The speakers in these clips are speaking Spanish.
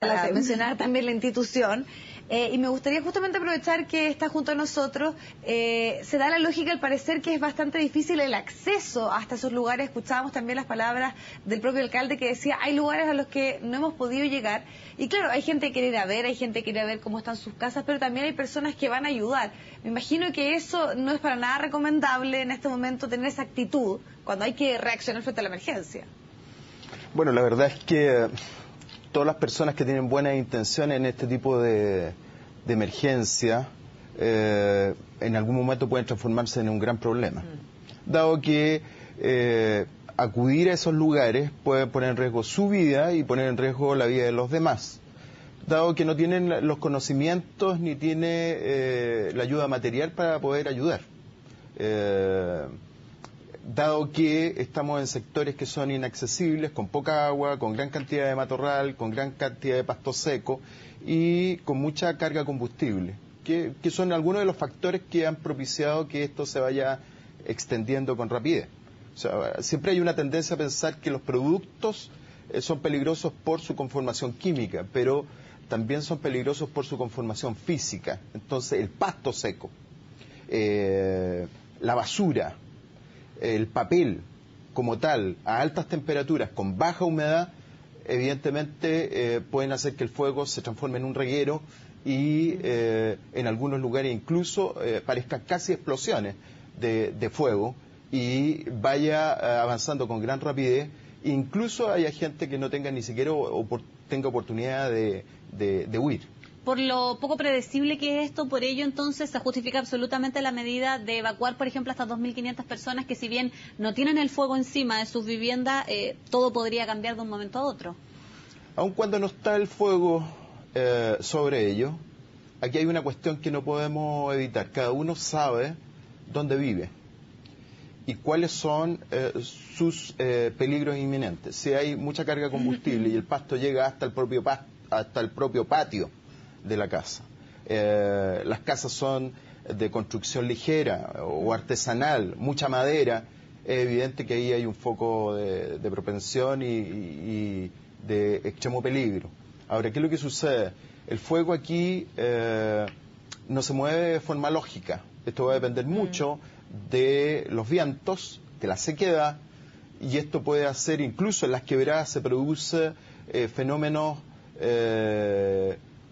para mencionar también la institución. Y me gustaría justamente aprovechar que está junto a nosotros. Se da la lógica, al parecer, que es bastante difícil el acceso hasta esos lugares. Escuchábamos también las palabras del propio alcalde que decía, hay lugares a los que no hemos podido llegar. Y claro, hay gente que quiere ir a ver, hay gente que quiere ver cómo están sus casas, pero también hay personas que van a ayudar. Me imagino que eso no es para nada recomendable en este momento, tener esa actitud cuando hay que reaccionar frente a la emergencia. Bueno, la verdad es que todas las personas que tienen buenas intenciones en este tipo de emergencia, en algún momento pueden transformarse en un gran problema. Dado que acudir a esos lugares puede poner en riesgo su vida y poner en riesgo la vida de los demás. Dado que no tienen los conocimientos ni tiene la ayuda material para poder ayudar. Dado que estamos en sectores que son inaccesibles, con poca agua, con gran cantidad de matorral, con gran cantidad de pasto seco y con mucha carga combustible, que son algunos de los factores que han propiciado que esto se vaya extendiendo con rapidez. O sea, siempre hay una tendencia a pensar que los productos son peligrosos por su conformación química, pero también son peligrosos por su conformación física. Entonces, el pasto seco, la basura, el papel como tal, a altas temperaturas, con baja humedad, evidentemente pueden hacer que el fuego se transforme en un reguero y en algunos lugares incluso parezcan casi explosiones de fuego y vaya avanzando con gran rapidez. Incluso haya gente que no tenga ni siquiera tenga oportunidad de huir. Por lo poco predecible que es esto, por ello entonces se justifica absolutamente la medida de evacuar, por ejemplo, hasta 2.500 personas que, si bien no tienen el fuego encima de sus viviendas, todo podría cambiar de un momento a otro. Aun cuando no está el fuego sobre ellos, aquí hay una cuestión que no podemos evitar. Cada uno sabe dónde vive y cuáles son sus peligros inminentes. Si hay mucha carga combustible y el pasto llega hasta el propio patio de la casa. Las casas son de construcción ligera o artesanal, mucha madera. Es evidente que ahí hay un foco de propensión y de extremo peligro. Ahora, ¿qué es lo que sucede? El fuego aquí no se mueve de forma lógica. Esto va a depender mucho de los vientos, de la sequedad, y esto puede hacer, incluso en las quebradas se produce fenómenos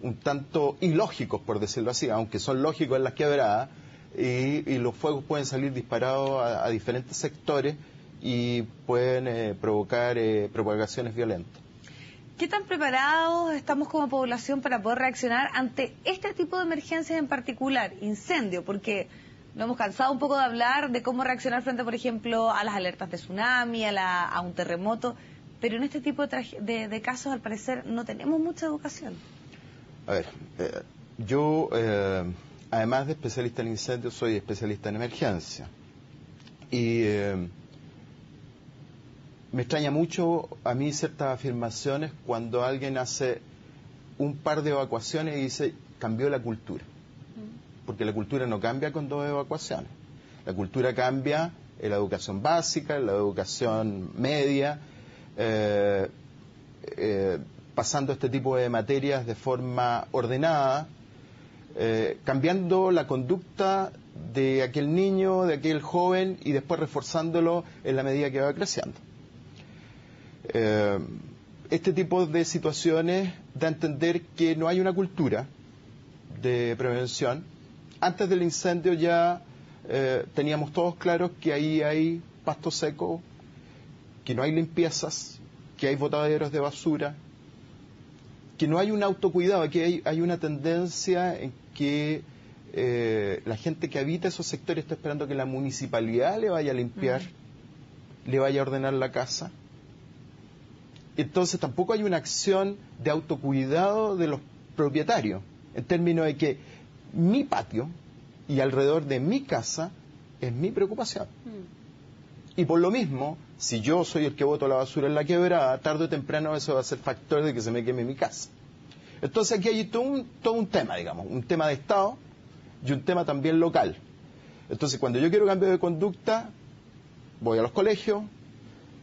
un tanto ilógicos, por decirlo así, aunque son lógicos en las quebradas, y los fuegos pueden salir disparados a diferentes sectores y pueden provocar propagaciones violentas. ¿Qué tan preparados estamos como población para poder reaccionar ante este tipo de emergencias en particular, incendio? Porque nos hemos cansado un poco de hablar de cómo reaccionar frente, por ejemplo, a las alertas de tsunami, a un terremoto, pero en este tipo de casos, al parecer, no tenemos mucha educación. A ver, yo, además de especialista en incendios, soy especialista en emergencia. Y me extraña mucho a mí ciertas afirmaciones cuando alguien hace un par de evacuaciones y dice, cambió la cultura. Porque la cultura no cambia con 2 evacuaciones. La cultura cambia en la educación básica, en la educación media, pasando este tipo de materias de forma ordenada, cambiando la conducta de aquel niño, de aquel joven, y después reforzándolo en la medida que va creciendo. Este tipo de situaciones da a entender que no hay una cultura de prevención. Antes del incendio ya teníamos todos claros que ahí hay pasto seco, que no hay limpiezas, que hay botaderos de basura, que no hay un autocuidado, que hay una tendencia en que la gente que habita esos sectores está esperando que la municipalidad le vaya a limpiar, le vaya a ordenar la casa. Entonces tampoco hay una acción de autocuidado de los propietarios, en términos de que mi patio y alrededor de mi casa es mi preocupación. Y por lo mismo, si yo soy el que boto la basura en la quebrada, tarde o temprano eso va a ser factor de que se me queme mi casa. Entonces aquí hay todo un tema, digamos, un tema de Estado y un tema también local. Entonces cuando yo quiero cambio de conducta, voy a los colegios,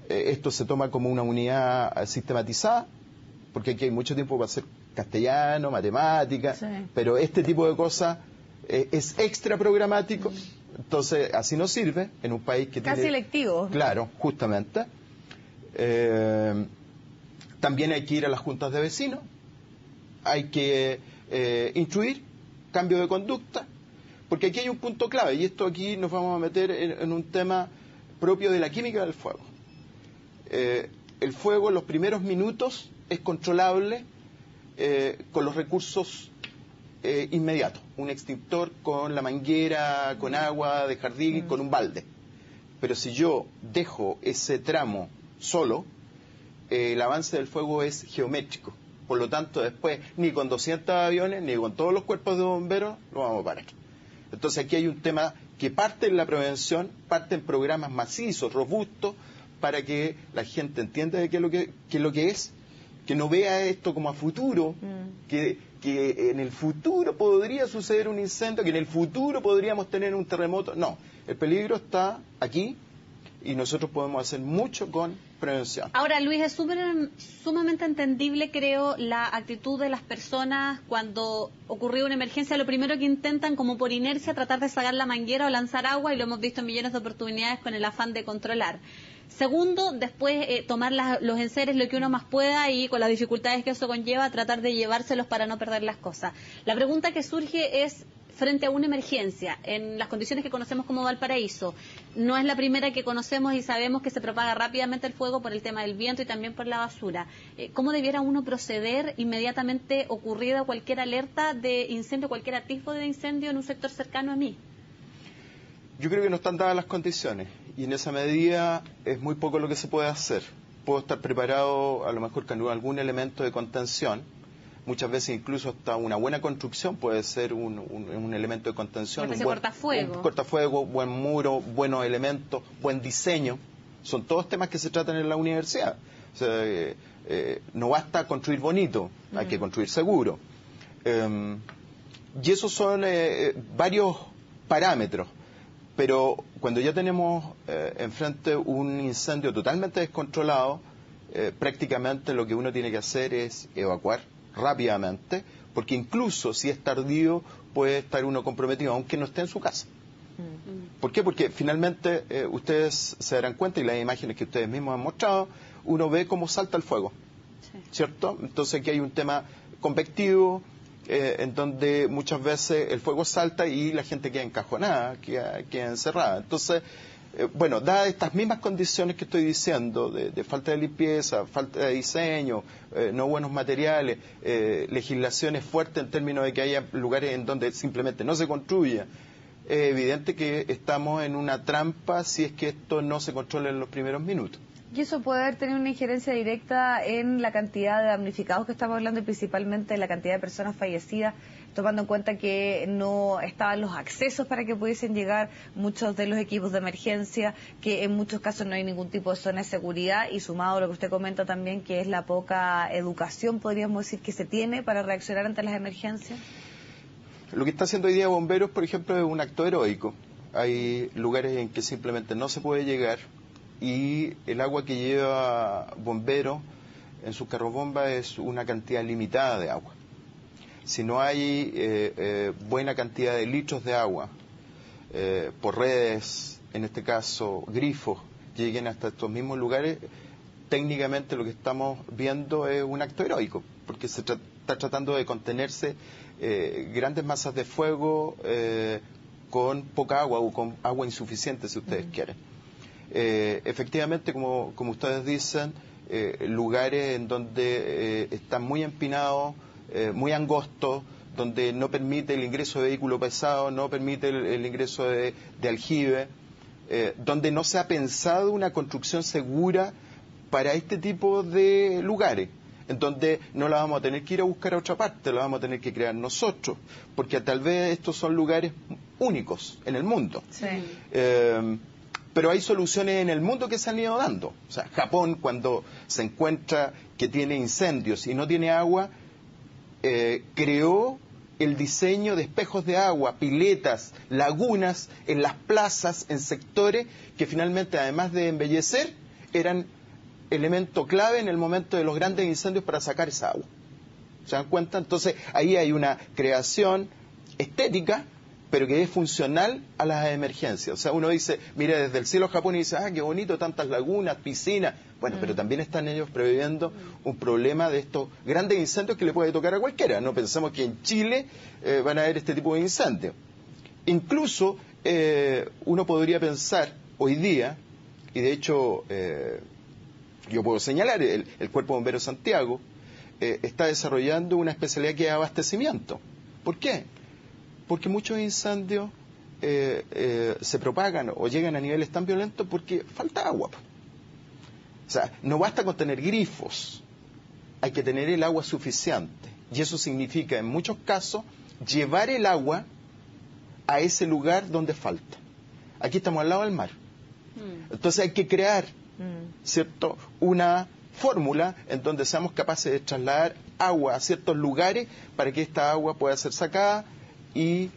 esto se toma como una unidad sistematizada, porque aquí hay mucho tiempo para hacer castellano, matemáticas, pero este tipo de cosas es extra programático, entonces así no sirve en un país que casi tiene... lectivo. Claro, justamente. También hay que ir a las juntas de vecinos, hay que instruir cambio de conducta, porque aquí hay un punto clave, y esto aquí nos vamos a meter en un tema propio de la química del fuego. El fuego en los primeros minutos es controlable con los recursos inmediatos, un extintor con la manguera, con agua de jardín, con un balde. Pero si yo dejo ese tramo solo, el avance del fuego es geométrico. Por lo tanto, después, ni con 200 aviones, ni con todos los cuerpos de bomberos, lo vamos a parar. Entonces aquí hay un tema que parte en la prevención, parte en programas macizos, robustos, para que la gente entienda de qué es lo que es, que no vea esto como a futuro, que en el futuro podría suceder un incendio, que en el futuro podríamos tener un terremoto. No, el peligro está aquí y nosotros podemos hacer mucho con prevención. Ahora, Luis, es sumamente entendible, creo, la actitud de las personas cuando ocurrió una emergencia. Lo primero que intentan, como por inercia, tratar de sacar la manguera o lanzar agua, y lo hemos visto en millones de oportunidades con el afán de controlar. Segundo, después tomar los enseres lo que uno más pueda y con las dificultades que eso conlleva, tratar de llevárselos para no perder las cosas. La pregunta que surge es, frente a una emergencia, en las condiciones que conocemos como Valparaíso, no es la primera que conocemos y sabemos que se propaga rápidamente el fuego por el tema del viento y también por la basura. ¿Cómo debiera uno proceder inmediatamente ocurrida cualquier alerta de incendio, cualquier atisbo de incendio en un sector cercano a mí? Yo creo que no están dadas las condiciones y en esa medida es muy poco lo que se puede hacer. Puedo estar preparado a lo mejor con algún elemento de contención. Muchas veces incluso hasta una buena construcción puede ser un elemento de contención. Un cortafuego. Un cortafuego, buen muro, buenos elementos, buen diseño. Son todos temas que se tratan en la universidad. O sea, no basta construir bonito, hay que construir seguro. Y esos son varios parámetros. Pero cuando ya tenemos enfrente un incendio totalmente descontrolado, prácticamente lo que uno tiene que hacer es evacuar rápidamente, porque incluso si es tardío puede estar uno comprometido, aunque no esté en su casa. ¿Por qué? Porque finalmente ustedes se darán cuenta, y las imágenes que ustedes mismos han mostrado, uno ve cómo salta el fuego, ¿cierto? Entonces aquí hay un tema convectivo, en donde muchas veces el fuego salta y la gente queda encajonada, queda encerrada. Entonces, bueno, dadas estas mismas condiciones que estoy diciendo, de falta de limpieza, falta de diseño, no buenos materiales, legislaciones fuertes en términos de que haya lugares en donde simplemente no se construya, es evidente que estamos en una trampa si es que esto no se controla en los primeros minutos. Y eso puede haber tenido una injerencia directa en la cantidad de damnificados que estamos hablando y principalmente en la cantidad de personas fallecidas, tomando en cuenta que no estaban los accesos para que pudiesen llegar muchos de los equipos de emergencia, que en muchos casos no hay ningún tipo de zona de seguridad, y sumado a lo que usted comenta también, que es la poca educación, podríamos decir, que se tiene para reaccionar ante las emergencias. Lo que está haciendo hoy día Bomberos, por ejemplo, es un acto heroico. Hay lugares en que simplemente no se puede llegar, y el agua que lleva Bomberos en sus carrobomba es una cantidad limitada de agua. Si no hay buena cantidad de litros de agua por redes, en este caso grifos, que lleguen hasta estos mismos lugares, técnicamente lo que estamos viendo es un acto heroico, porque se está tratando de contenerse grandes masas de fuego con poca agua o con agua insuficiente, si ustedes quieren. Efectivamente, como ustedes dicen, lugares en donde están muy empinados, muy angostos, donde no permite el ingreso de vehículo pesado, no permite el ingreso de aljibe, donde no se ha pensado una construcción segura para este tipo de lugares, en donde no la vamos a tener que ir a buscar a otra parte, la vamos a tener que crear nosotros, porque tal vez estos son lugares únicos en el mundo. Sí. Pero hay soluciones en el mundo que se han ido dando. O sea, Japón, cuando se encuentra que tiene incendios y no tiene agua, creó el diseño de espejos de agua, piletas, lagunas en las plazas, en sectores que finalmente, además de embellecer, eran elemento clave en el momento de los grandes incendios para sacar esa agua. ¿Se dan cuenta? Entonces ahí hay una creación estética, pero que es funcional a las emergencias. O sea, uno dice, mira, desde el cielo Japón y dice, qué bonito, tantas lagunas, piscinas. Bueno, pero también están ellos previendo un problema de estos grandes incendios que le puede tocar a cualquiera. No pensemos que en Chile van a haber este tipo de incendios. Incluso uno podría pensar hoy día, y de hecho yo puedo señalar, el Cuerpo de Bomberos Santiago está desarrollando una especialidad que es abastecimiento. ¿Por qué? Porque muchos incendios se propagan o llegan a niveles tan violentos porque falta agua. O sea, no basta con tener grifos, hay que tener el agua suficiente. Y eso significa, en muchos casos, llevar el agua a ese lugar donde falta. Aquí estamos al lado del mar. Entonces hay que crear, ¿cierto?, una fórmula en donde seamos capaces de trasladar agua a ciertos lugares para que esta agua pueda ser sacada y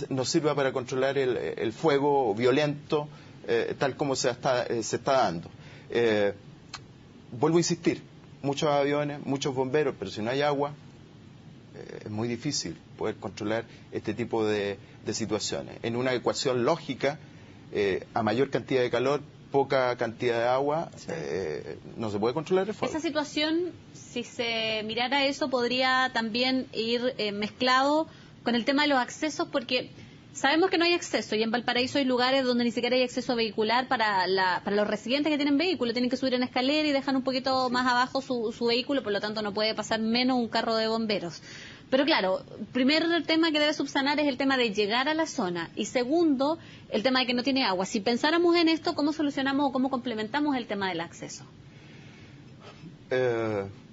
nos sirva para controlar el fuego violento tal como se está dando. Vuelvo a insistir, muchos aviones, muchos bomberos, pero si no hay agua, es muy difícil poder controlar este tipo de situaciones. En una ecuación lógica, a mayor cantidad de calor, poca cantidad de agua, no se puede controlar el fuego. Esa situación, si se mirara eso, podría también ir mezclado con el tema de los accesos, porque sabemos que no hay acceso, y en Valparaíso hay lugares donde ni siquiera hay acceso vehicular para los residentes que tienen vehículo. Tienen que subir en escalera y dejan un poquito más abajo su vehículo, por lo tanto no puede pasar menos un carro de bomberos. Pero claro, primer tema que debe subsanar es el tema de llegar a la zona, y segundo, el tema de que no tiene agua. Si pensáramos en esto, ¿cómo solucionamos o cómo complementamos el tema del acceso?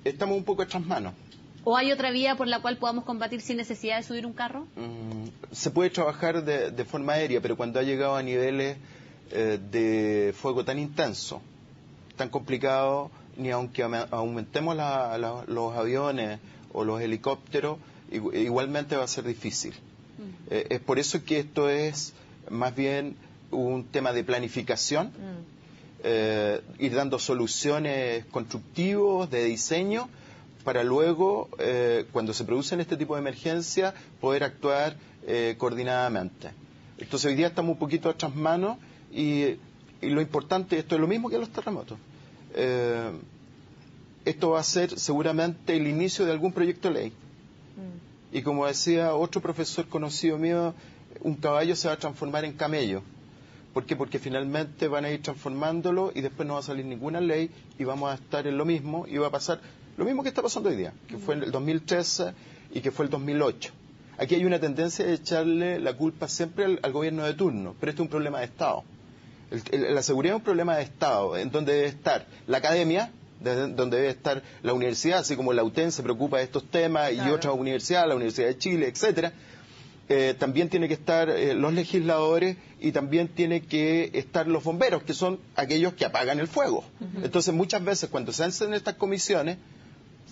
Estamos un poco hechas manos. ¿O hay otra vía por la cual podamos combatir sin necesidad de subir un carro? Se puede trabajar de forma aérea, pero cuando ha llegado a niveles de fuego tan intenso, tan complicado, ni aunque aumentemos los aviones o los helicópteros, igualmente va a ser difícil. Es por eso que esto es más bien un tema de planificación, ir dando soluciones constructivas, de diseño, para luego, cuando se producen este tipo de emergencias, poder actuar coordinadamente. Entonces hoy día estamos un poquito a otras manos y lo importante, esto es lo mismo que los terremotos. Esto va a ser seguramente el inicio de algún proyecto de ley. Y como decía otro profesor conocido mío, un caballo se va a transformar en camello. ¿Por qué? Porque finalmente van a ir transformándolo y después no va a salir ninguna ley y vamos a estar en lo mismo y va a pasar lo mismo que está pasando hoy día, que fue en el 2013 y que fue el 2008. Aquí hay una tendencia de echarle la culpa siempre al gobierno de turno, pero este es un problema de Estado. La seguridad es un problema de Estado, en donde debe estar la academia, donde debe estar la universidad, así como la UTEN se preocupa de estos temas, claro, y otras universidades, la Universidad de Chile, etcétera. También tiene que estar los legisladores y también tiene que estar los bomberos, que son aquellos que apagan el fuego. Entonces muchas veces cuando se hacen estas comisiones,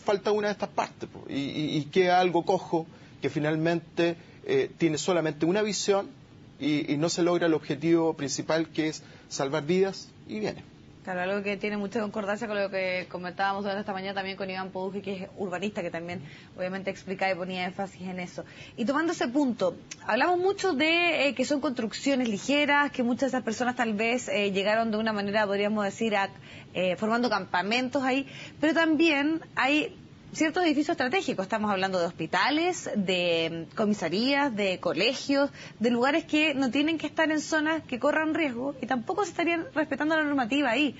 falta una de estas partes y queda algo cojo que finalmente tiene solamente una visión y no se logra el objetivo principal, que es salvar vidas y bienes. Claro, algo que tiene mucha concordancia con lo que comentábamos durante esta mañana también con Iván Poduje, que es urbanista, que también obviamente explicaba y ponía énfasis en eso. Y tomando ese punto, hablamos mucho de que son construcciones ligeras, que muchas de esas personas tal vez llegaron de una manera, podríamos decir, formando campamentos ahí, pero también hay ciertos edificios estratégicos. Estamos hablando de hospitales, de comisarías, de colegios, de lugares que no tienen que estar en zonas que corran riesgo y tampoco se estarían respetando la normativa ahí.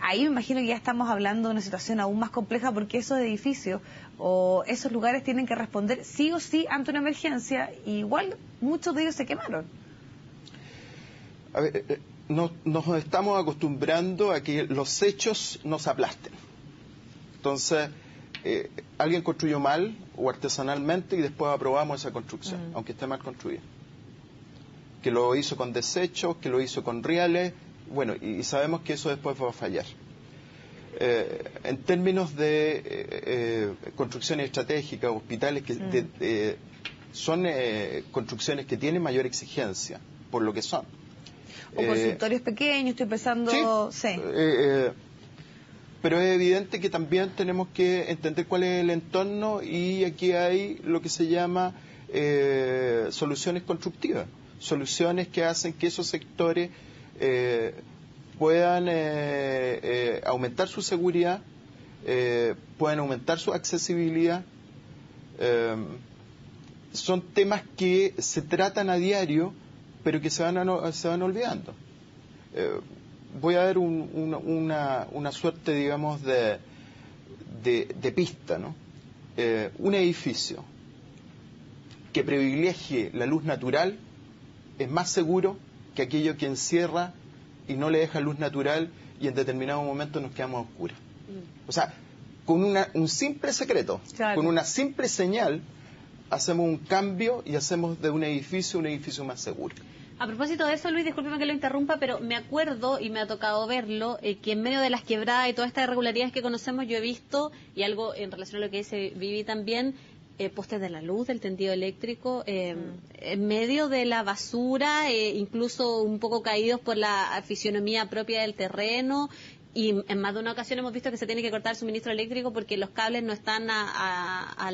Ahí me imagino que ya estamos hablando de una situación aún más compleja, porque esos edificios o esos lugares tienen que responder sí o sí ante una emergencia, y igual muchos de ellos se quemaron. A ver, nos estamos acostumbrando a que los hechos nos aplasten. Entonces, alguien construyó mal o artesanalmente y después aprobamos esa construcción, aunque esté mal construida. Que lo hizo con desechos, que lo hizo con rieles, bueno, y sabemos que eso después va a fallar. En términos de construcciones estratégicas, hospitales, que son construcciones que tienen mayor exigencia por lo que son. O consultorios pequeños, estoy pensando... Sí. pero es evidente que también tenemos que entender cuál es el entorno, y aquí hay lo que se llama soluciones constructivas, soluciones que hacen que esos sectores puedan aumentar su seguridad, puedan aumentar su accesibilidad. Son temas que se tratan a diario, pero que se van olvidando. Voy a dar una suerte, digamos, de pista, ¿no? Un edificio que privilegie la luz natural es más seguro que aquello que encierra y no le deja luz natural, y en determinado momento nos quedamos a oscuras. O sea, con un simple secreto, claro, con una simple señal, hacemos un cambio y hacemos de un edificio más seguro. A propósito de eso, Luis, discúlpeme que lo interrumpa, pero me acuerdo, y me ha tocado verlo, que en medio de las quebradas y todas estas irregularidades que conocemos, yo he visto, y algo en relación a lo que dice Vivi también, postes de la luz, del tendido eléctrico, en medio de la basura, incluso un poco caídos por la fisionomía propia del terreno. Y en más de una ocasión hemos visto que se tiene que cortar el suministro eléctrico porque los cables no están a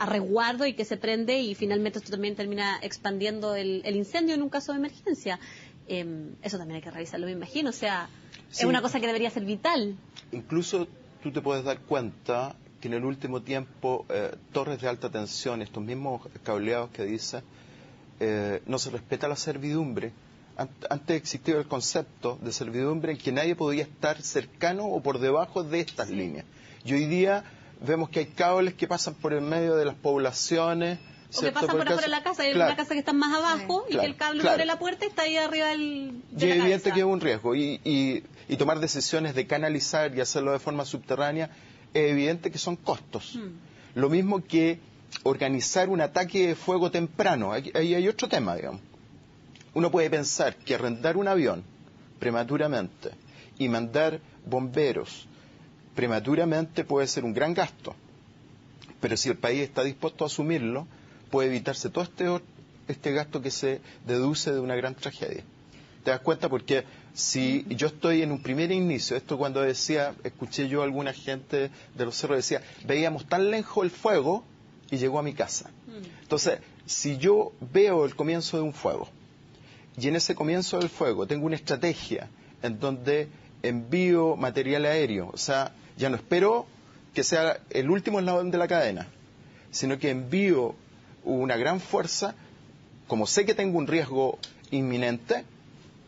resguardo, y que se prende, y finalmente esto también termina expandiendo el incendio en un caso de emergencia. Eso también hay que revisarlo, me imagino. O sea, sí, es una cosa que debería ser vital. Incluso tú te puedes dar cuenta que en el último tiempo torres de alta tensión, estos mismos cableados que dice, no se respeta la servidumbre. Antes existía el concepto de servidumbre en que nadie podía estar cercano o por debajo de estas líneas. Y hoy día vemos que hay cables que pasan por el medio de las poblaciones. O que pasan por afuera de la casa, hay una casa que está más abajo, y que el cable sobre la puerta está ahí arriba de la cabeza. Y es evidente que es un riesgo. Y tomar decisiones de canalizar y hacerlo de forma subterránea, es evidente que son costos. Lo mismo que organizar un ataque de fuego temprano. Ahí hay otro tema, digamos. Uno puede pensar que arrendar un avión prematuramente y mandar bomberos prematuramente puede ser un gran gasto, pero si el país está dispuesto a asumirlo, puede evitarse todo este gasto que se deduce de una gran tragedia. ¿Te das cuenta? Porque si yo estoy en un primer inicio, esto cuando escuché yo a alguna gente de los cerros, decía, veíamos tan lejos el fuego y llegó a mi casa. Entonces, si yo veo el comienzo de un fuego, y en ese comienzo del fuego tengo una estrategia en donde envío material aéreo, o sea, ya no espero que sea el último eslabón de la cadena, sino que envío una gran fuerza, como sé que tengo un riesgo inminente,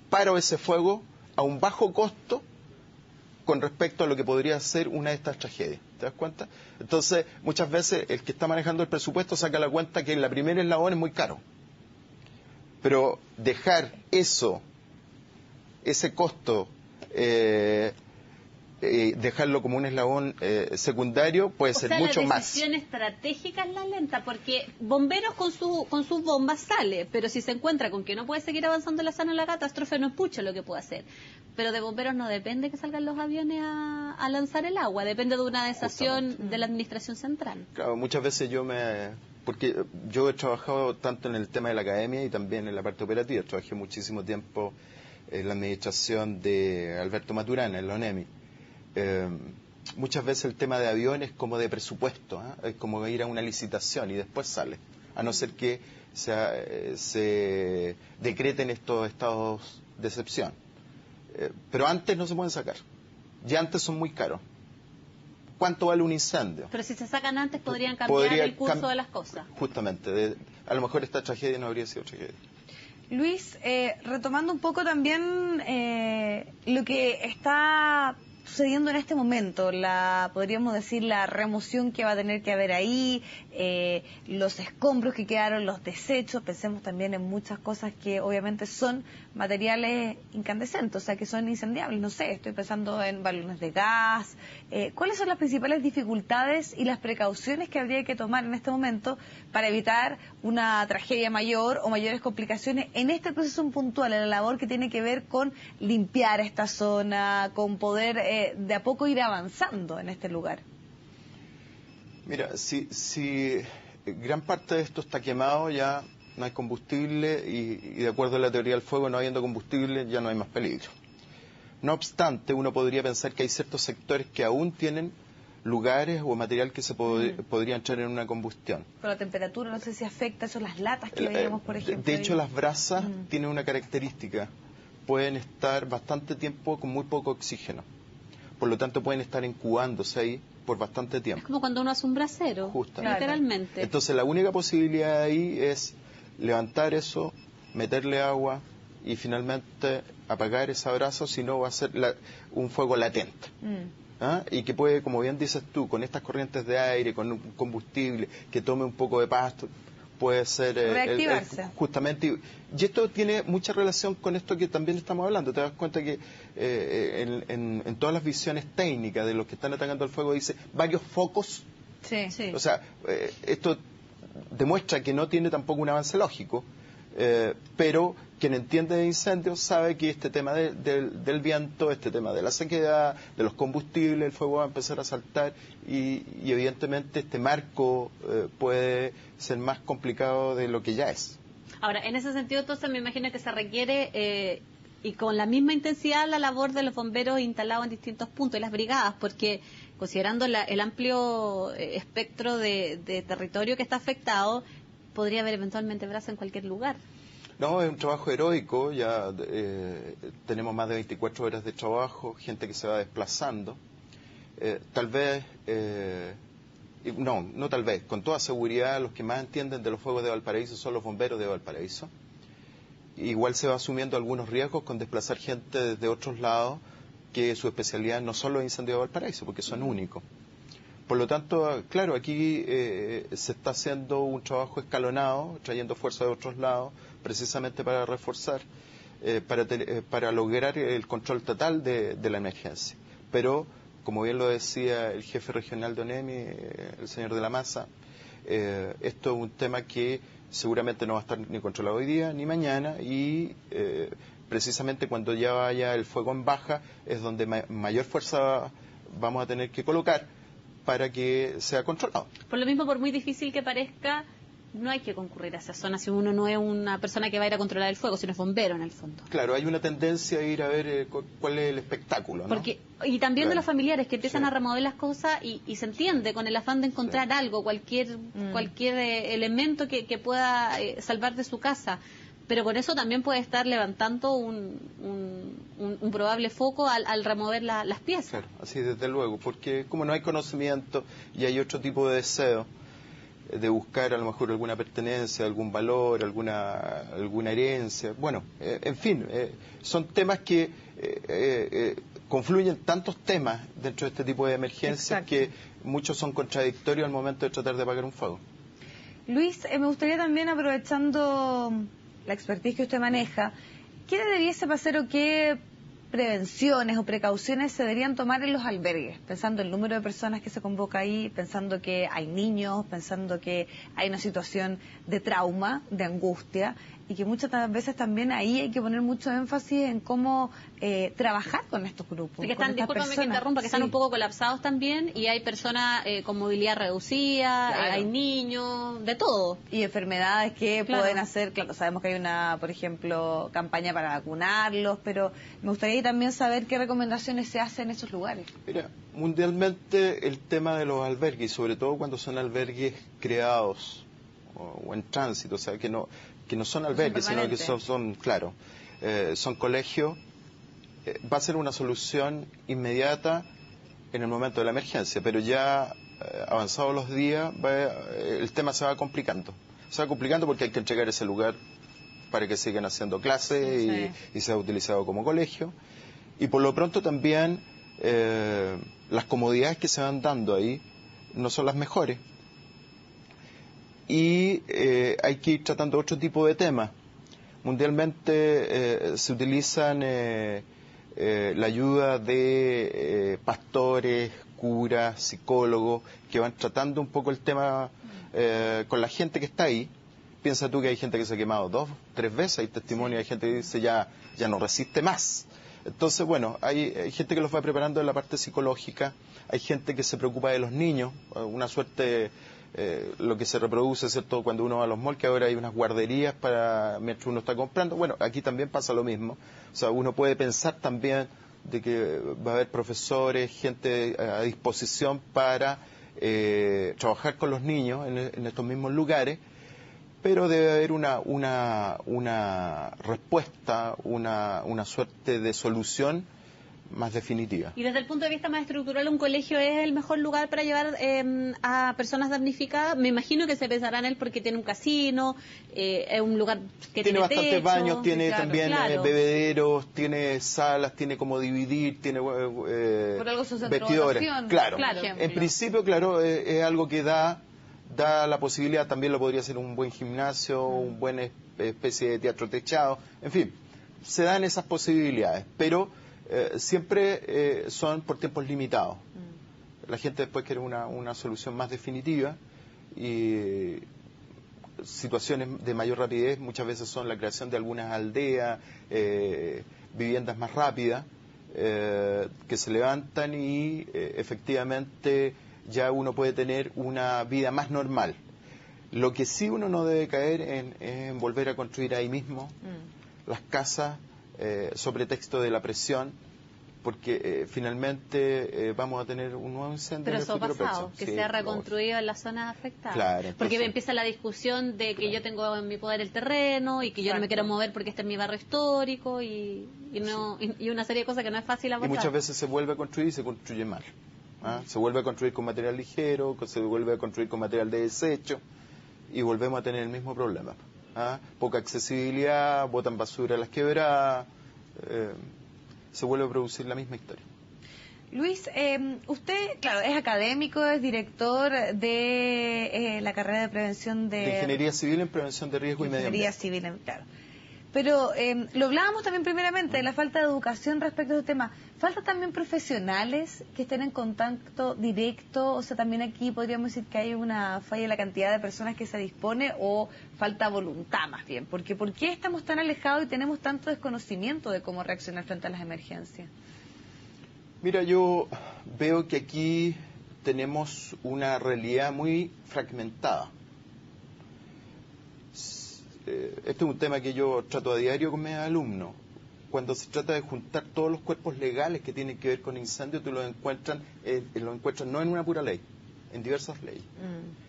paro ese fuego a un bajo costo con respecto a lo que podría ser una de estas tragedias. ¿Te das cuenta? Entonces, muchas veces el que está manejando el presupuesto saca la cuenta que la primera eslabón es muy caro. Pero dejar ese costo, dejarlo como un eslabón secundario puede ser mucho más. La decisión estratégica es la lenta, porque bomberos con sus bombas sale, pero si se encuentra con que no puede seguir avanzando la zona de la catástrofe, no es mucho lo que puede hacer. Pero de bomberos no depende que salgan los aviones a lanzar el agua, depende de una decisión de la administración central. Claro, muchas veces porque yo he trabajado tanto en el tema de la academia y también en la parte operativa. Trabajé muchísimo tiempo en la administración de Alberto Maturana, en la ONEMI. Muchas veces el tema de aviones como de presupuesto, es como ir a una licitación y después sale, a no ser que se decreten estos estados de excepción. Pero antes no se pueden sacar, ya antes son muy caros. ¿Cuánto vale un incendio? Pero si se sacan antes podrían cambiar el curso de las cosas. Justamente, a lo mejor esta tragedia no habría sido tragedia. Luis, retomando un poco también lo que está sucediendo en este momento, podríamos decir la remoción que va a tener que haber ahí, los escombros que quedaron, los desechos, pensemos también en muchas cosas que obviamente son materiales incandescentes, o sea que son incendiables, no sé, estoy pensando en balones de gas. ¿Cuáles son las principales dificultades y las precauciones que habría que tomar en este momento para evitar una tragedia mayor o mayores complicaciones en este proceso puntual, en la labor que tiene que ver con limpiar esta zona, con poder de a poco ir avanzando en este lugar? Mira, si gran parte de esto está quemado, ya no hay combustible y de acuerdo a la teoría del fuego, no habiendo combustible ya no hay más peligro. No obstante, uno podría pensar que hay ciertos sectores que aún tienen lugares o material que se podría entrar en una combustión. Con la temperatura, no sé si afecta eso, las latas que veíamos, por ejemplo. De hecho, las brasas tienen una característica. Pueden estar bastante tiempo con muy poco oxígeno. Por lo tanto, pueden estar incubándose ahí por bastante tiempo. Es como cuando uno hace un brasero, literalmente. Entonces, la única posibilidad ahí es levantar eso, meterle agua y finalmente apagar esa brasa, si no va a ser un fuego latente. ¿Ah? Y que puede, como bien dices tú, con estas corrientes de aire, con un combustible que tome un poco de pasto, puede ser reactivarse. Justamente. Y esto tiene mucha relación con esto que también estamos hablando. Te das cuenta que en todas las visiones técnicas de los que están atacando el fuego dice varios focos. Sí, sí. O sea, esto demuestra que no tiene tampoco un avance lógico, pero quien entiende de incendios sabe que este tema del viento, este tema de la sequedad, de los combustibles, el fuego va a empezar a saltar y evidentemente este marco puede ser más complicado de lo que ya es. Ahora, en ese sentido, entonces me imagino que se requiere y con la misma intensidad la labor de los bomberos instalados en distintos puntos y las brigadas, porque considerando el amplio espectro de territorio que está afectado, podría haber eventualmente brasa en cualquier lugar. No, es un trabajo heroico, ya tenemos más de 24 horas de trabajo, gente que se va desplazando. Tal vez, no tal vez, con toda seguridad los que más entienden de los fuegos de Valparaíso son los bomberos de Valparaíso. Igual se va asumiendo algunos riesgos con desplazar gente desde otros lados, que su especialidad no son los incendios de Valparaíso, porque son únicos. Por lo tanto, claro, aquí se está haciendo un trabajo escalonado, trayendo fuerza de otros lados, precisamente para reforzar, para lograr el control total de la emergencia. Pero, como bien lo decía el jefe regional de ONEMI, el señor de la Maza, esto es un tema que seguramente no va a estar ni controlado hoy día ni mañana y precisamente cuando ya vaya el fuego en baja es donde mayor fuerza vamos a tener que colocar para que sea controlado. Por lo mismo, por muy difícil que parezca, no hay que concurrir a esa zona si uno no es una persona que va a ir a controlar el fuego, sino es bombero en el fondo. Claro, hay una tendencia a ir a ver cuál es el espectáculo, ¿no? Y también de los familiares que empiezan Sí. a remover las cosas y se entiende con el afán de encontrar algo, cualquier elemento que pueda salvar de su casa. Pero con eso también puede estar levantando un probable foco al remover las piezas. Claro, así desde luego, porque como no hay conocimiento y hay otro tipo de deseo de buscar a lo mejor alguna pertenencia, algún valor, alguna herencia, bueno, en fin, son temas que confluyen tantos temas dentro de este tipo de emergencias. Exacto. Que muchos son contradictorios al momento de tratar de apagar un fuego. Luis, me gustaría también, aprovechando la expertise que usted maneja, ¿qué debiese pasar o qué prevenciones o precauciones se deberían tomar en los albergues? Pensando en el número de personas que se convoca ahí, pensando que hay niños, pensando que hay una situación de trauma, de angustia, y que muchas veces también ahí hay que poner mucho énfasis en cómo trabajar con estos grupos. Que están, discúlpame que interrumpa, que están un poco colapsados también y hay personas con movilidad reducida, claro. Hay niños, de todo. Y enfermedades que pueden hacer, claro, sabemos que hay una, por ejemplo, campaña para vacunarlos, pero me gustaría también saber qué recomendaciones se hacen en esos lugares. Mira, mundialmente el tema de los albergues, sobre todo cuando son albergues creados o en tránsito, o sea, que no son albergues, sino que son claro, son colegios, va a ser una solución inmediata en el momento de la emergencia, pero ya avanzados los días el tema se va complicando. Se va complicando porque hay que entregar ese lugar para que sigan haciendo clases y sea utilizado como colegio. Y por lo pronto también las comodidades que se van dando ahí no son las mejores. Y hay que ir tratando otro tipo de temas. Mundialmente se utilizan la ayuda de pastores, curas, psicólogos, que van tratando un poco el tema con la gente que está ahí. Piensa tú que hay gente que se ha quemado 2, 3 veces, hay testimonio, hay gente que dice ya no resiste más. Entonces, bueno, hay gente que los va preparando en la parte psicológica, hay gente que se preocupa de los niños, una suerte... lo que se reproduce, ¿cierto?, cuando uno va a los malls, que ahora hay unas guarderías para mientras uno está comprando. Bueno, aquí también pasa lo mismo. O sea, uno puede pensar también de que va a haber profesores, gente a disposición para trabajar con los niños en estos mismos lugares, pero debe haber una respuesta, una suerte de solución más definitiva. Y desde el punto de vista más estructural, ¿un colegio es el mejor lugar para llevar a personas damnificadas? Me imagino que se pensará en él porque tiene un casino, es un lugar que tiene bastantes techo, baños, tiene claro, también claro. bebederos, tiene salas, tiene como dividir, tiene Por algo su centro de vestidores. oración, Claro, por ejemplo. en principio, claro, es algo que da la posibilidad, también lo podría ser un buen gimnasio, un buen especie de teatro techado, en fin, se dan esas posibilidades, pero siempre son por tiempos limitados. La gente después quiere una solución más definitiva y situaciones de mayor rapidez muchas veces son la creación de algunas aldeas, viviendas más rápidas que se levantan y efectivamente ya uno puede tener una vida más normal. Lo que sí uno no debe caer en volver a construir ahí mismo las casas sobre texto de la presión, porque finalmente vamos a tener un nuevo incendio. Pero en el eso ha futuro pasado, próximo. que Sí, se ha reconstruido en las zonas afectadas. Claro, porque entonces, empieza la discusión de que yo tengo en mi poder el terreno y que yo no me quiero mover porque este es mi barrio histórico y una serie de cosas que no es fácil y abordar. muchas veces se vuelve a construir y se construye mal. Se vuelve a construir con material ligero, se vuelve a construir con material de desecho y volvemos a tener el mismo problema. Poca accesibilidad, botan basura a las quebradas, se vuelve a producir la misma historia. Luis, usted, claro, es académico, es director de la carrera de prevención de Ingeniería Civil en Prevención de Riesgo y Medio Ambiente. Ingeniería Civil, claro. Pero lo hablábamos también primeramente de la falta de educación respecto a este tema. ¿Falta también profesionales que estén en contacto directo? O sea, también aquí podríamos decir que hay una falla en la cantidad de personas que se dispone o falta voluntad más bien. Porque ¿por qué estamos tan alejados y tenemos tanto desconocimiento de cómo reaccionar frente a las emergencias? Mira, yo veo que aquí tenemos una realidad muy fragmentada. Este es un tema que yo trato a diario con mis alumnos. Cuando se trata de juntar todos los cuerpos legales que tienen que ver con incendios, tú los encuentras no en una pura ley, en diversas leyes.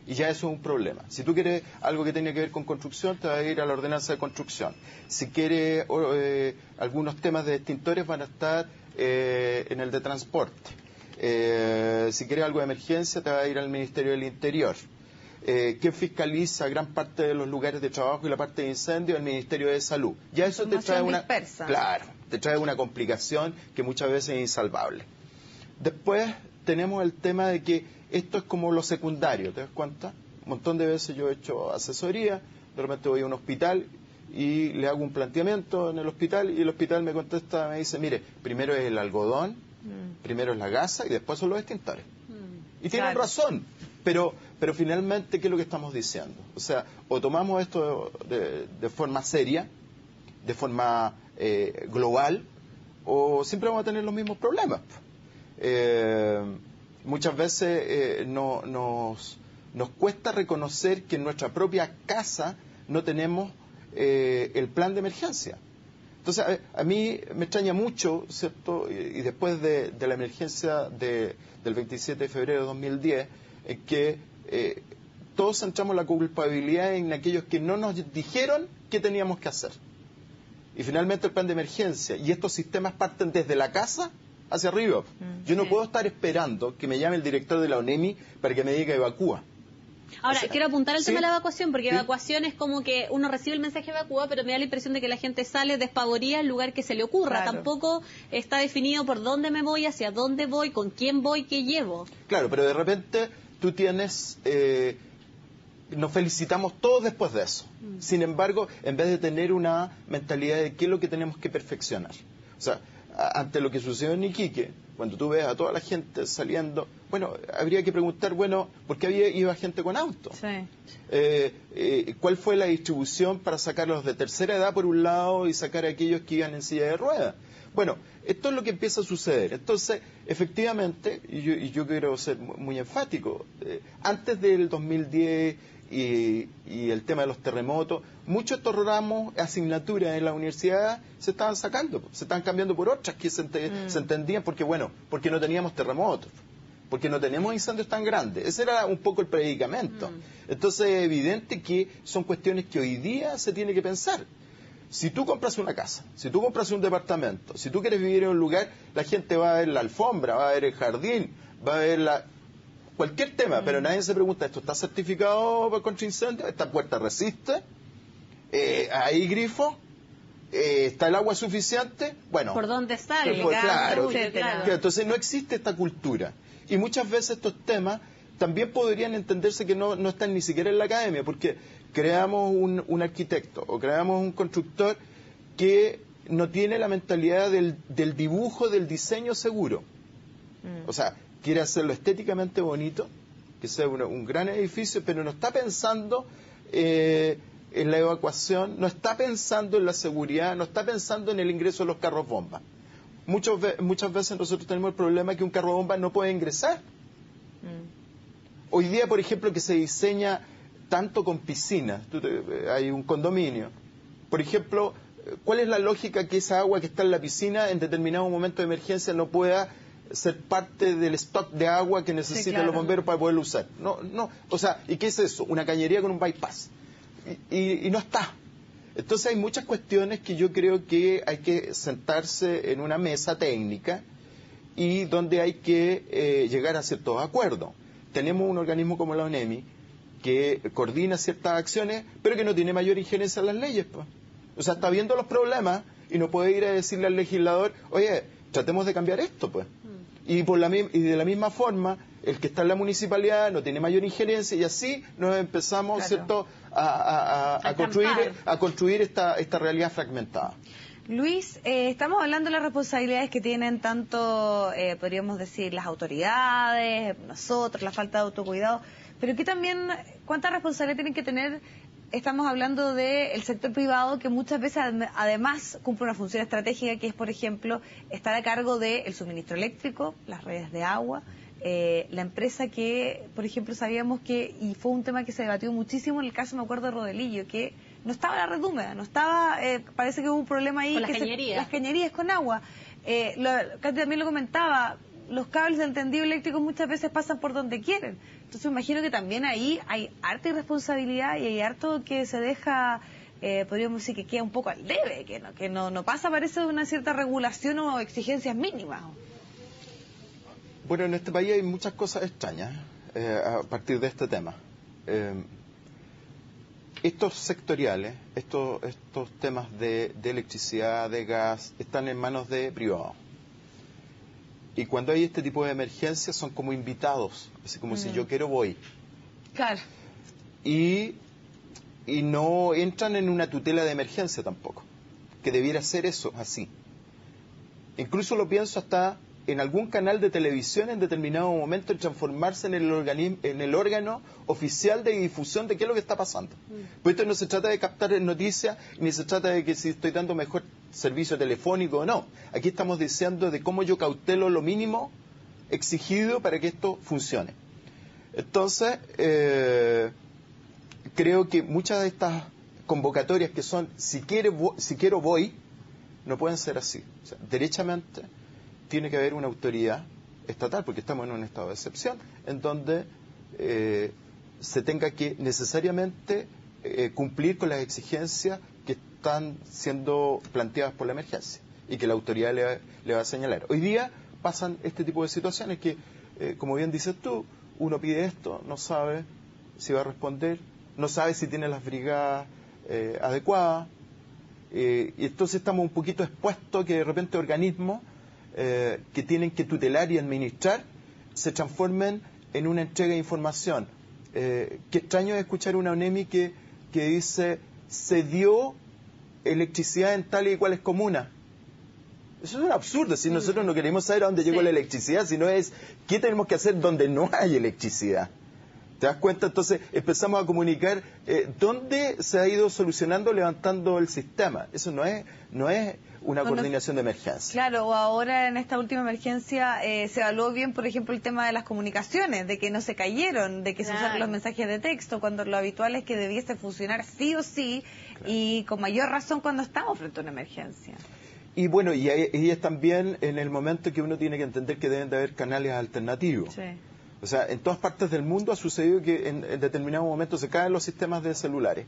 Y ya eso es un problema. Si tú quieres algo que tenga que ver con construcción, te vas a ir a la ordenanza de construcción. Si quieres algunos temas de extintores, van a estar en el de transporte. Si quieres algo de emergencia, te vas a ir al Ministerio del Interior. ¿Quién fiscaliza gran parte de los lugares de trabajo y la parte de incendio? El Ministerio de Salud. Ya eso te trae te trae una complicación que muchas veces es insalvable. Después tenemos el tema de que esto es como lo secundario, ¿te das cuenta? Un montón de veces yo he hecho asesoría, de repente voy a un hospital y le hago un planteamiento en el hospital y el hospital me contesta, me dice, mire, primero es el algodón, primero es la gasa y después son los extintores. Y tienen razón, pero finalmente, ¿qué es lo que estamos diciendo? O sea, o tomamos esto de forma seria, de forma global, o siempre vamos a tener los mismos problemas. Muchas veces nos cuesta reconocer que en nuestra propia casa no tenemos el plan de emergencia. Entonces, a mí me extraña mucho, ¿cierto? Y después de la emergencia del 27 de febrero de 2010, en que todos centramos la culpabilidad en aquellos que no nos dijeron qué teníamos que hacer. Y finalmente el plan de emergencia y estos sistemas parten desde la casa hacia arriba. Yo no puedo estar esperando que me llame el director de la ONEMI para que me diga evacúa. Ahora, quiero apuntar al tema de la evacuación, porque evacuación es como que uno recibe el mensaje evacúa, pero me da la impresión de que la gente sale despavorida al lugar que se le ocurra. Claro. Tampoco está definido por dónde me voy, hacia dónde voy, con quién voy, qué llevo. Claro, pero de repente tú tienes... nos felicitamos todos después de eso. Sin embargo, en vez de tener una mentalidad de qué es lo que tenemos que perfeccionar. O sea, ante lo que sucedió en Iquique, cuando tú ves a toda la gente saliendo, bueno, habría que preguntar, bueno, ¿por qué iba gente con auto? Sí. ¿Cuál fue la distribución para sacarlos de tercera edad por un lado y sacar a aquellos que iban en silla de ruedas? Bueno, esto es lo que empieza a suceder. Entonces, efectivamente, y yo quiero ser muy enfático, antes del 2010 y el tema de los terremotos, muchos de estos ramos, asignaturas en la universidad se estaban sacando, se estaban cambiando por otras que se entendían porque no teníamos terremotos, porque no tenemos incendios tan grandes. Ese era un poco el predicamento. Entonces es evidente que son cuestiones que hoy día se tiene que pensar. Si tú compras una casa, si tú compras un departamento, si tú quieres vivir en un lugar, la gente va a ver la alfombra, va a ver el jardín, va a ver cualquier tema, pero nadie se pregunta, ¿esto está certificado contra incendio? ¿Esta puerta resiste? ¿Hay grifo? ¿Está el agua suficiente? Bueno, ¿por dónde sale? Claro. Etcétera. Entonces no existe esta cultura. Y muchas veces estos temas también podrían entenderse que no están ni siquiera en la academia, porque creamos un arquitecto o creamos un constructor que no tiene la mentalidad del dibujo, del diseño seguro. O sea, quiere hacerlo estéticamente bonito, que sea un gran edificio, pero no está pensando en la evacuación, no está pensando en la seguridad, no está pensando en el ingreso de los carros bomba. Muchas veces nosotros tenemos el problema que un carro bomba no puede ingresar. Hoy día, por ejemplo, que se diseña tanto con piscinas, hay un condominio. Por ejemplo, ¿cuál es la lógica que esa agua que está en la piscina en determinado momento de emergencia no pueda ser parte del stock de agua que necesitan los bomberos para poderlo usar? No. O sea, ¿y qué es eso? Una cañería con un bypass. Y no está. Entonces hay muchas cuestiones que yo creo que hay que sentarse en una mesa técnica y donde hay que llegar a ciertos acuerdos. Tenemos un organismo como la ONEMI que coordina ciertas acciones, pero que no tiene mayor injerencia en las leyes, pues. O sea, está viendo los problemas y no puede ir a decirle al legislador, oye, tratemos de cambiar esto, pues. Y de la misma forma, el que está en la municipalidad no tiene mayor injerencia y así nos empezamos, ¿cierto?, a construir esta realidad fragmentada. Luis, estamos hablando de las responsabilidades que tienen tanto, podríamos decir, las autoridades, nosotros, la falta de autocuidado, pero que también, ¿cuánta responsabilidad tienen que tener? Estamos hablando del sector privado que muchas veces además cumple una función estratégica que es, por ejemplo, estar a cargo del suministro eléctrico, las redes de agua, la empresa que, por ejemplo, sabíamos que, y fue un tema que se debatió muchísimo en el caso, me acuerdo, de Rodelillo, que no estaba la red húmeda, no estaba, parece que hubo un problema ahí. Con las cañerías. Las cañerías con agua. Katy también lo comentaba, los cables del tendido eléctrico muchas veces pasan por donde quieren. Entonces me imagino que también ahí hay harta irresponsabilidad y hay harto que se deja, podríamos decir que queda un poco al debe, que no pasa, parece, de una cierta regulación o exigencias mínimas. Bueno, en este país hay muchas cosas extrañas a partir de este tema. Estos sectoriales, estos temas de electricidad, de gas, están en manos de privados. Y cuando hay este tipo de emergencias son como invitados, así como si yo quiero voy. Claro. Y no entran en una tutela de emergencia tampoco, que debiera ser eso, así. Incluso lo pienso hasta en algún canal de televisión en determinado momento en transformarse en el órgano oficial de difusión de qué es lo que está pasando. Pues esto no se trata de captar noticias, ni se trata de que si estoy dando mejor servicio telefónico o no. Aquí estamos diciendo de cómo yo cautelo lo mínimo exigido para que esto funcione. Entonces, creo que muchas de estas convocatorias que son si quiero voy, no pueden ser así. O sea, derechamente tiene que haber una autoridad estatal, porque estamos en un estado de excepción, en donde se tenga que necesariamente cumplir con las exigencias que están siendo planteadas por la emergencia y que la autoridad le va a señalar. Hoy día pasan este tipo de situaciones que, como bien dices tú, uno pide esto, no sabe si va a responder, no sabe si tiene las brigadas adecuadas, y entonces estamos un poquito expuestos que de repente organismos que tienen que tutelar y administrar se transformen en una entrega de información. Qué extraño es escuchar una ONEMI que dice se dio electricidad en tales y cuales comunas. Eso es un absurdo. Si nosotros no queremos saber a dónde llegó la electricidad, sino es qué tenemos que hacer donde no hay electricidad. ¿Te das cuenta? Entonces empezamos a comunicar dónde se ha ido solucionando, levantando el sistema. Eso no es una coordinación de emergencia. Claro, o ahora en esta última emergencia se evaluó bien, por ejemplo, el tema de las comunicaciones, de que no se cayeron, de que se usaron los mensajes de texto, cuando lo habitual es que debiese funcionar sí o sí, y con mayor razón cuando estamos frente a una emergencia. Y bueno, y es también en el momento que uno tiene que entender que deben de haber canales alternativos. Sí. O sea, en todas partes del mundo ha sucedido que en determinado momento se caen los sistemas de celulares.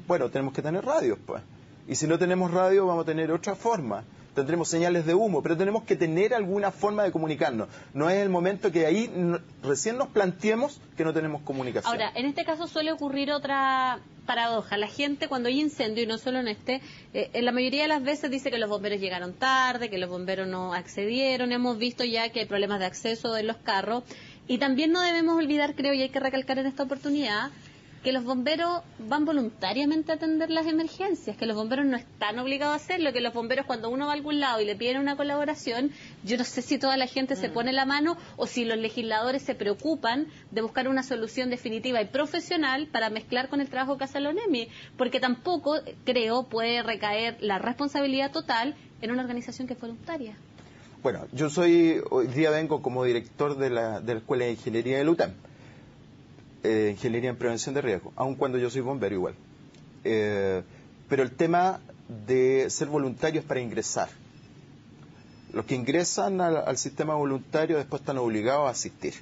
Bueno, tenemos que tener radios, pues. Y si no tenemos radio, vamos a tener otra forma. Tendremos señales de humo, pero tenemos que tener alguna forma de comunicarnos. No es el momento que ahí recién nos planteemos que no tenemos comunicación. Ahora, en este caso suele ocurrir otra paradoja. La gente, cuando hay incendio, y no solo en en la mayoría de las veces dice que los bomberos llegaron tarde, que los bomberos no accedieron. Hemos visto ya que hay problemas de acceso en los carros. Y también no debemos olvidar, creo, y hay que recalcar en esta oportunidad, que los bomberos van voluntariamente a atender las emergencias, que los bomberos no están obligados a hacerlo, que los bomberos cuando uno va a algún lado y le piden una colaboración, yo no sé si toda la gente se pone la mano o si los legisladores se preocupan de buscar una solución definitiva y profesional para mezclar con el trabajo que hace la ONEMI, porque tampoco, creo, puede recaer la responsabilidad total en una organización que es voluntaria. Bueno, hoy día vengo como director de la Escuela de Ingeniería de la UTEM. Ingeniería en Prevención de Riesgo, aun cuando yo soy bombero igual. Pero el tema de ser voluntario es para ingresar. Los que ingresan al sistema voluntario después están obligados a asistir.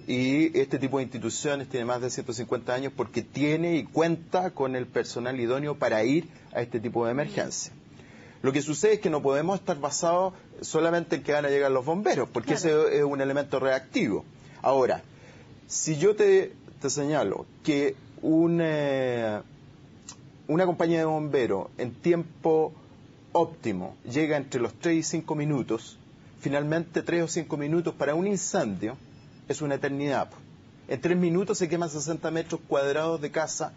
Y este tipo de instituciones tiene más de 150 años porque tiene y cuenta con el personal idóneo para ir a este tipo de emergencia. Lo que sucede es que no podemos estar basados solamente en que van a llegar los bomberos, porque ese es un elemento reactivo. Ahora, si yo te señalo que una compañía de bomberos en tiempo óptimo llega entre los 3 y 5 minutos, finalmente 3 o 5 minutos para un incendio es una eternidad. En 3 minutos se queman 60 metros cuadrados de casa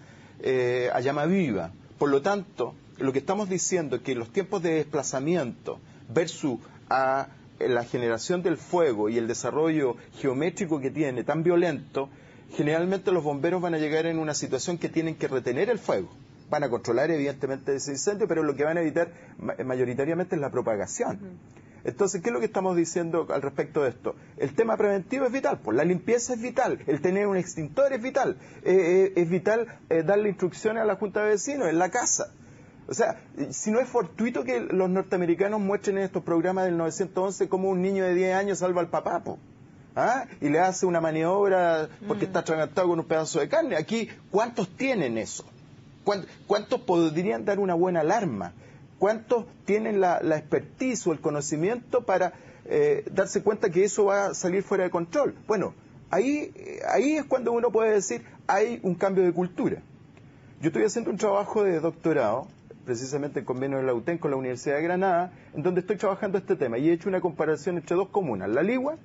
a llama viva. Por lo tanto, lo que estamos diciendo es que los tiempos de desplazamiento versus a la generación del fuego y el desarrollo geométrico que tiene tan violento, generalmente los bomberos van a llegar en una situación que tienen que retener el fuego. Van a controlar evidentemente ese incendio, pero lo que van a evitar mayoritariamente es la propagación. Entonces, ¿qué es lo que estamos diciendo al respecto de esto? El tema preventivo es vital, pues la limpieza es vital, el tener un extintor es vital, es vital darle instrucciones a la junta de vecinos en la casa. O sea, si no es fortuito que los norteamericanos muestren en estos programas del 911 cómo un niño de 10 años salva al papá, ¿ah? Y le hace una maniobra porque está atragantado con un pedazo de carne. Aquí, ¿cuántos tienen eso? ¿Cuántos podrían dar una buena alarma? ¿Cuántos tienen la expertise o el conocimiento para darse cuenta que eso va a salir fuera de control? Bueno, ahí es cuando uno puede decir, hay un cambio de cultura. Yo estoy haciendo un trabajo de doctorado, precisamente en convenio de la UTEM con la Universidad de Granada, en donde estoy trabajando este tema y he hecho una comparación entre 2 comunas, La Ligua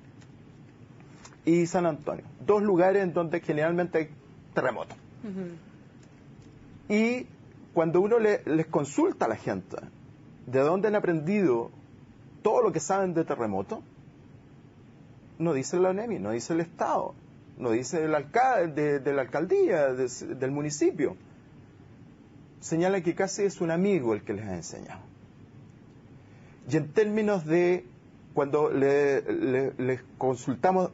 y San Antonio, 2 lugares en donde generalmente hay terremotos. Y cuando uno les consulta a la gente de dónde han aprendido todo lo que saben de terremotos, no dice la ONEMI, no dice el Estado, no dice el alcalde de la alcaldía, del municipio. Señala que casi es un amigo el que les ha enseñado. Y en términos de cuando les consultamos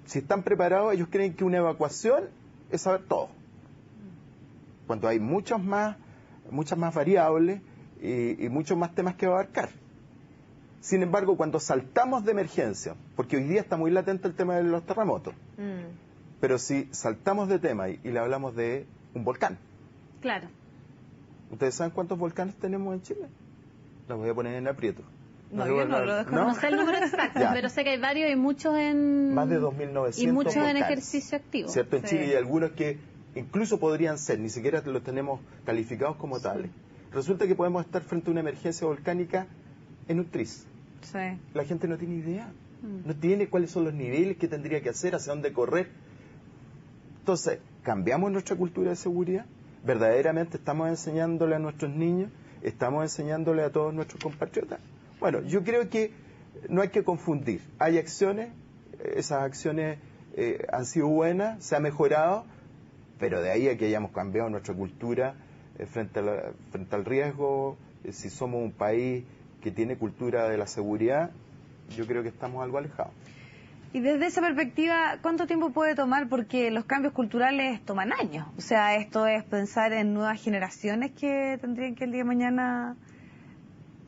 si están preparados, ellos creen que una evacuación es saber todo. Cuando hay muchas más variables y muchos más temas que abarcar. Sin embargo, cuando saltamos de emergencia, porque hoy día está muy latente el tema de los terremotos, pero si saltamos de tema y le hablamos de un volcán. Claro. ¿Ustedes saben cuántos volcanes tenemos en Chile? Los voy a poner en aprieto. No, yo no lo desconozco. No sé el número exacto, pero sé que hay varios y muchos en... Más de 2.900 y muchos volcanes, en ejercicio activo. ¿cierto? En Chile, y algunos que incluso podrían ser, ni siquiera los tenemos calificados como tales. Resulta que podemos estar frente a una emergencia volcánica en un tris. Sí. La gente no tiene idea. No tiene cuáles son los niveles que tendría que hacer, hacia dónde correr. Entonces, ¿cambiamos nuestra cultura de seguridad? ¿Verdaderamente estamos enseñándole a nuestros niños? ¿Estamos enseñándole a todos nuestros compatriotas? Bueno, yo creo que no hay que confundir. Hay acciones, esas acciones han sido buenas, se ha mejorado, pero de ahí a que hayamos cambiado nuestra cultura frente al riesgo, si somos un país que tiene cultura de la seguridad, yo creo que estamos algo alejados. Y desde esa perspectiva, ¿cuánto tiempo puede tomar? Porque los cambios culturales toman años. O sea, esto es pensar en nuevas generaciones que tendrían que el día de mañana...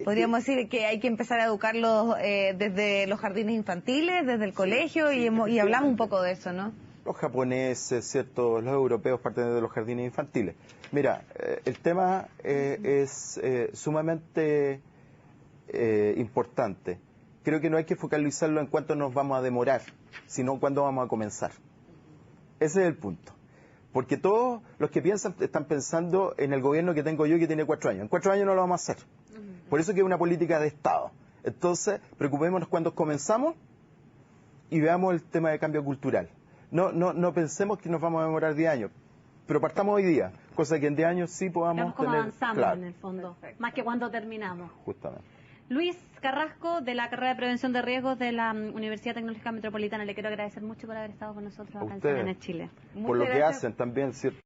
Podríamos decir que hay que empezar a educarlos desde los jardines infantiles, desde el colegio, y hablamos un poco de eso, ¿no? Los japoneses, ¿cierto? Los europeos parten de los jardines infantiles. Mira, el tema es sumamente importante. Creo que no hay que focalizarlo en cuánto nos vamos a demorar, sino cuándo vamos a comenzar. Ese es el punto. Porque todos los que piensan están pensando en el gobierno que tengo yo, que tiene 4 años. En 4 años no lo vamos a hacer. Por eso que es una política de Estado. Entonces, preocupémonos cuando comenzamos y veamos el tema de cambio cultural. No pensemos que nos vamos a demorar 10 años, pero partamos hoy día, cosa que en 10 años sí podamos veamos cómo tener... avanzamos, claro, en el fondo, más que cuando terminamos. justamente. Luis Carrasco, de la carrera de Prevención de Riesgos de la Universidad Tecnológica Metropolitana, le quiero agradecer mucho por haber estado con nosotros acá en CNN Chile. Por lo que hacen también, ¿cierto?